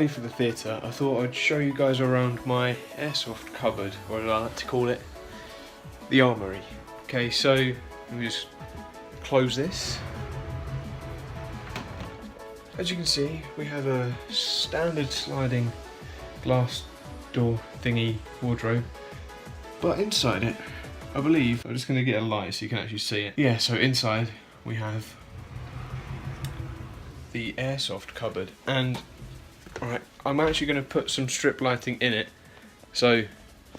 early for the theatre, I thought I'd show you guys around my airsoft cupboard, or as I like to call it, the armoury. Okay, so let me just close this. As you can see, we have a standard sliding glass door thingy wardrobe, but inside it, I believe, I'm just going to get a light so you can actually see it. Yeah, so inside we have the airsoft cupboard, and alright, I'm actually going to put some strip lighting in it so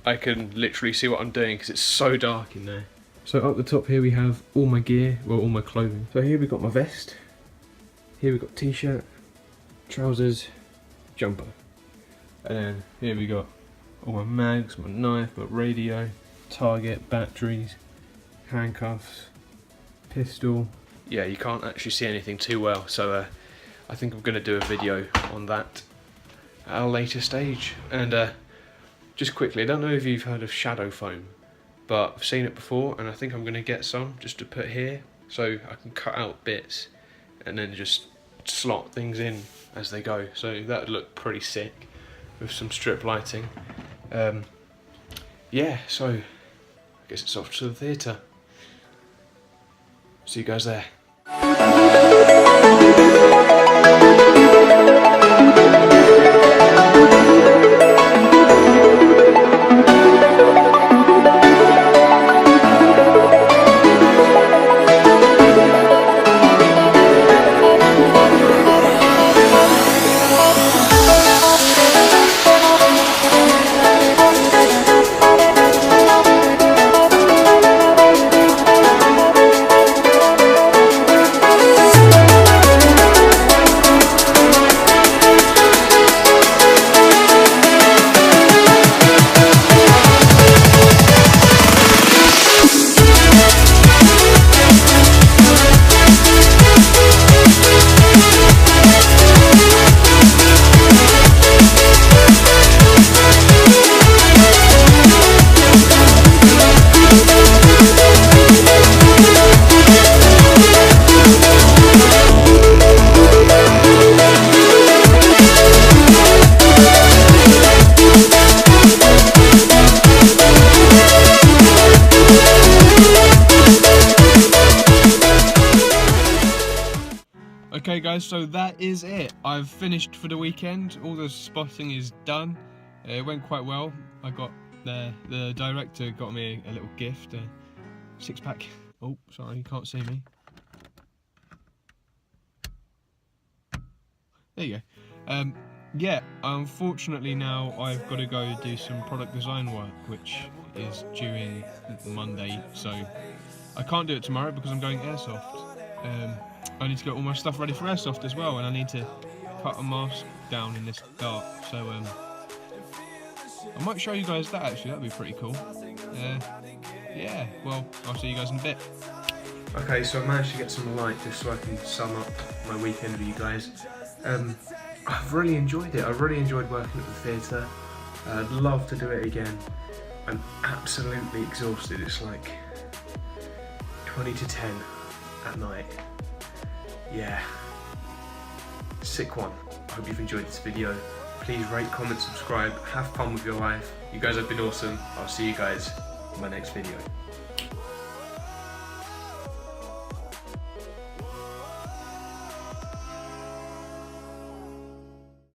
I can literally see what I'm doing because it's so dark in there. So up the top here we have all my gear, well, all my clothing. So here we've got my vest, here we've got t-shirt, trousers, jumper, and then here we got all my mags, my knife, my radio, target, batteries, handcuffs, pistol. Yeah, you can't actually see anything too well, so I think I'm going to do a video on that at a later stage. And just quickly, I don't know if you've heard of shadow foam, but I've seen it before, and I think I'm going to get some just to put here so I can cut out bits and then just slot things in as they go. So that would look pretty sick with some strip lighting. Yeah, so I guess it's off to the theatre. See you guys there. Okay guys, so that is it. I've finished for the weekend. All the spotting is done. It went quite well. I got the director got me a little gift, a 6-pack. Oh, sorry, you can't see me. There you go. Yeah, unfortunately now I've got to go do some product design work, which is due in Monday, so I can't do it tomorrow because I'm going airsoft. I need to get all my stuff ready for airsoft as well, and I need to cut a mask down in this dark, so I might show you guys that actually, that'd be pretty cool. Yeah, well, I'll see you guys in a bit. Okay, so I managed to get some light just so I can sum up my weekend with you guys. I've really enjoyed it. I really enjoyed working at the theatre. I'd love to do it again. I'm absolutely exhausted. It's like 20 to 10 at night. Yeah, sick one. I hope you've enjoyed this video. Please rate, comment, subscribe, have fun with your life. You guys have been awesome. I'll see you guys in my next video.